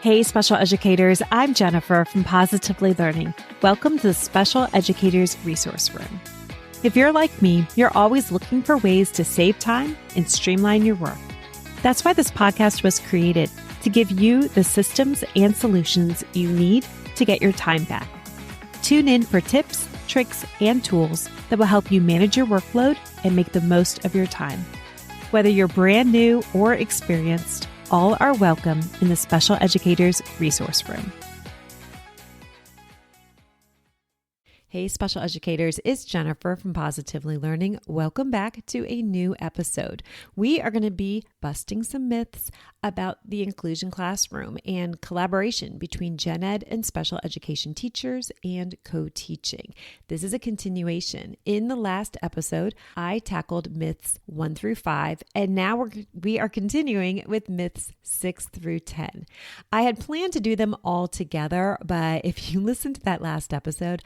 Hey, special educators, I'm Jennifer from Positively Learning. Welcome to the Special Educators Resource Room. If you're like me, you're always looking for ways to save time and streamline your work. That's why this podcast was created, to give you the systems and solutions you need to get your time back. Tune in for tips, tricks, and tools that will help you manage your workload and make the most of your time. Whether you're brand new or experienced, all are welcome in the Special Educators Resource Room. Hey, special educators, it's Jennifer from Positively Learning. Welcome back to a new episode. We are going to be busting some myths about the inclusion classroom and collaboration between gen ed and special education teachers and co-teaching. This is a continuation. In the last episode, I tackled myths 1 through 5, and now we are continuing with myths 6 through 10. I had planned to do them all together, but if you listened to that last episode,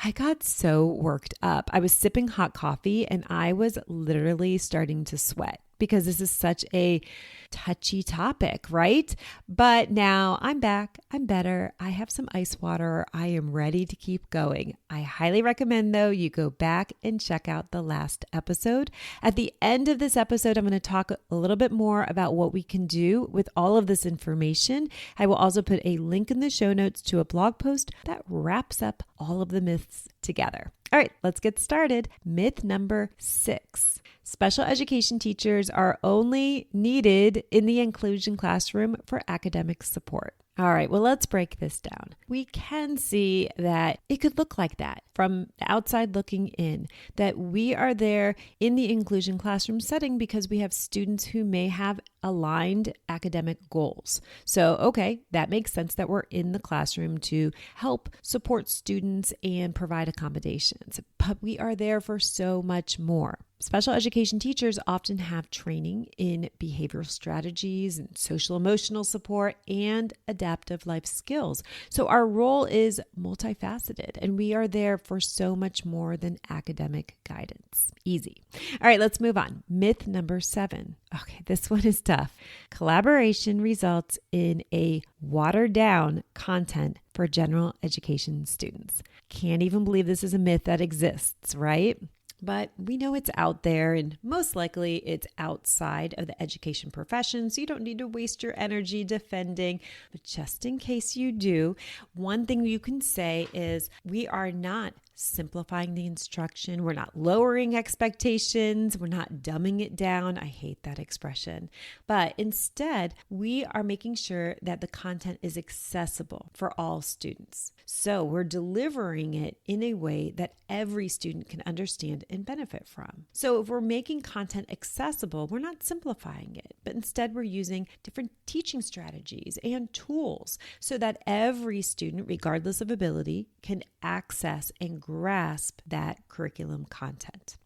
I got so worked up. I was sipping hot coffee and I was literally starting to sweat because this is such a touchy topic, right? But now I'm back. I'm better. I have some ice water. I am ready to keep going. I highly recommend, though, you go back and check out the last episode. At the end of this episode, I'm going to talk a little bit more about what we can do with all of this information. I will also put a link in the show notes to a blog post that wraps up all of the myths together. All right, let's get started. Myth number 6. Special education teachers are only needed in the inclusion classroom for academic support. All right, well, let's break this down. We can see that it could look like that from the outside looking in, that we are there in the inclusion classroom setting because we have students who may have aligned academic goals. So, okay, that makes sense that we're in the classroom to help support students and provide accommodations, but we are there for so much more. Special education teachers often have training in behavioral strategies and social emotional support and adaptive life skills. So our role is multifaceted and we are there for so much more than academic guidance. Easy. All right, let's move on. Myth number 7. Okay, this one is tough. Collaboration results in a watered down content for general education students. Can't even believe this is a myth that exists, right? But we know it's out there and most likely it's outside of the education profession, so you don't need to waste your energy defending. But just in case you do, one thing you can say is we are not simplifying the instruction. We're not lowering expectations. We're not dumbing it down. I hate that expression. But instead, we are making sure that the content is accessible for all students. So we're delivering it in a way that every student can understand and benefit from. So if we're making content accessible, we're not simplifying it, but instead we're using different teaching strategies and tools so that every student, regardless of ability, can access and grasp that curriculum content.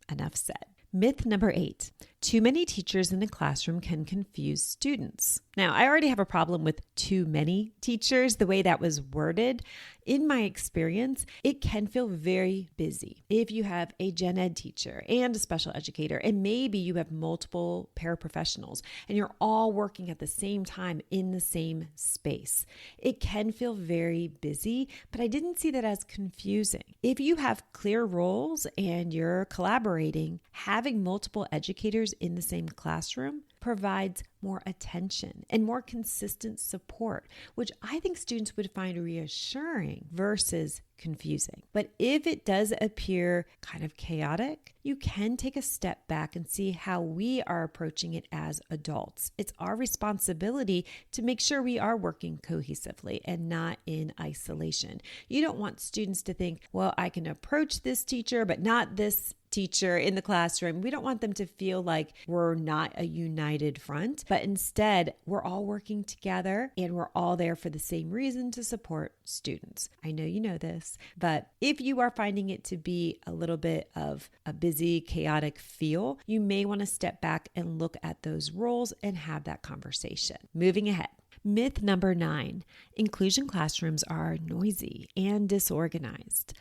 Enough said. Myth number 8. Too many teachers in the classroom can confuse students. Now, I already have a problem with too many teachers, the way that was worded. In my experience, it can feel very busy. If you have a gen ed teacher and a special educator, and maybe you have multiple paraprofessionals, and you're all working at the same time in the same space, it can feel very busy, but I didn't see that as confusing. If you have clear roles and you're collaborating, having multiple educators in the same classroom provides more attention and more consistent support, which I think students would find reassuring versus confusing. But if it does appear kind of chaotic, you can take a step back and see how we are approaching it as adults. It's our responsibility to make sure we are working cohesively and not in isolation. You don't want students to think, well, I can approach this teacher, but not this teacher in the classroom. We don't want them to feel like we're not a united front, but instead we're all working together and we're all there for the same reason, to support students. I know you know this, but if you are finding it to be a little bit of a busy, chaotic feel, you may want to step back and look at those roles and have that conversation. Moving ahead. Myth number 9, inclusion classrooms are noisy and disorganized.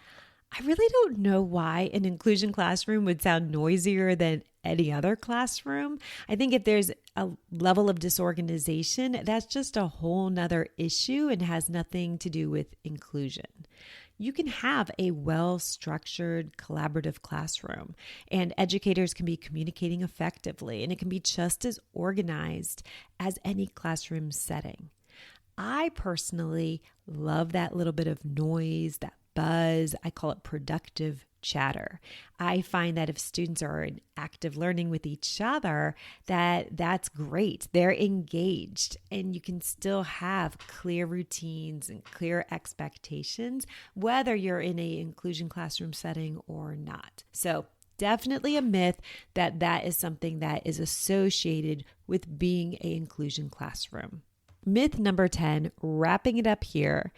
I really don't know why an inclusion classroom would sound noisier than any other classroom. I think if there's a level of disorganization, that's just a whole nother issue and has nothing to do with inclusion. You can have a well-structured collaborative classroom, and educators can be communicating effectively, and it can be just as organized as any classroom setting. I personally love that little bit of noise, that buzz. I call it productive chatter. I find that if students are in active learning with each other, that's great. They're engaged, and you can still have clear routines and clear expectations, whether you're in an inclusion classroom setting or not. So definitely a myth that is something that is associated with being an inclusion classroom. Myth number 10, wrapping it up here.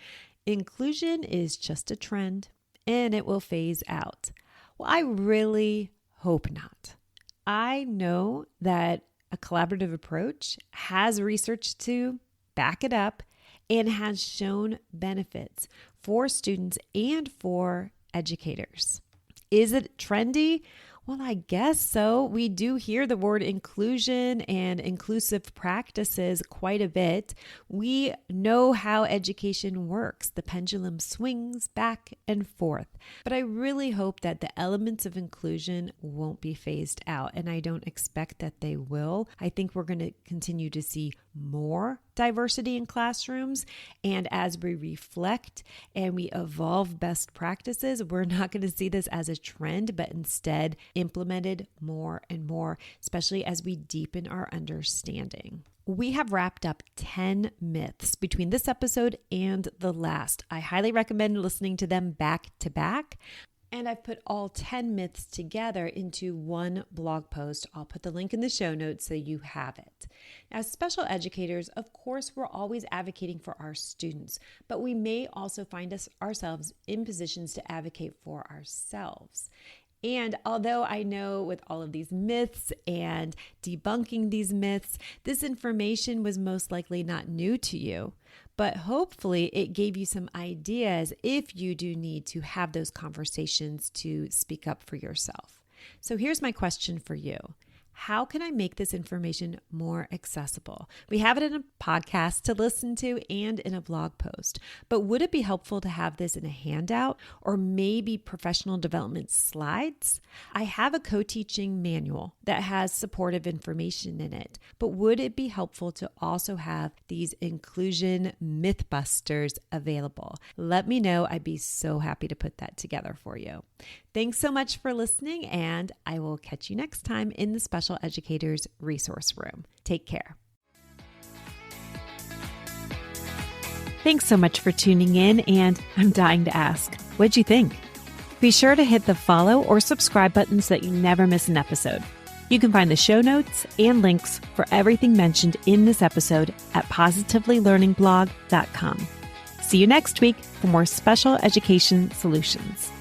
Inclusion is just a trend and it will phase out. Well, I really hope not. I know that a collaborative approach has research to back it up and has shown benefits for students and for educators. Is it trendy? Well, I guess so. We do hear the word inclusion and inclusive practices quite a bit. We know how education works. The pendulum swings back and forth. But I really hope that the elements of inclusion won't be phased out, and I don't expect that they will. I think we're going to continue to see more diversity in classrooms, and as we reflect and we evolve best practices, we're not going to see this as a trend, but instead implemented more and more, especially as we deepen our understanding. We have wrapped up 10 myths between this episode and the last. I highly recommend listening to them back to back. And I've put all 10 myths together into one blog post. I'll put the link in the show notes so you have it. As special educators, of course, we're always advocating for our students, but we may also find ourselves in positions to advocate for ourselves. And although I know with all of these myths and debunking these myths, this information was most likely not new to you, but hopefully it gave you some ideas if you do need to have those conversations to speak up for yourself. So here's my question for you. How can I make this information more accessible? We have it in a podcast to listen to and in a blog post, but would it be helpful to have this in a handout or maybe professional development slides? I have a co-teaching manual that has supportive information in it, but would it be helpful to also have these inclusion mythbusters available? Let me know. I'd be so happy to put that together for you. Thanks so much for listening, and I will catch you next time in the Special Educators Resource Room. Take care. Thanks so much for tuning in, and I'm dying to ask, what'd you think? Be sure to hit the follow or subscribe button so that you never miss an episode. You can find the show notes and links for everything mentioned in this episode at positivelylearningblog.com. See you next week for more special education solutions.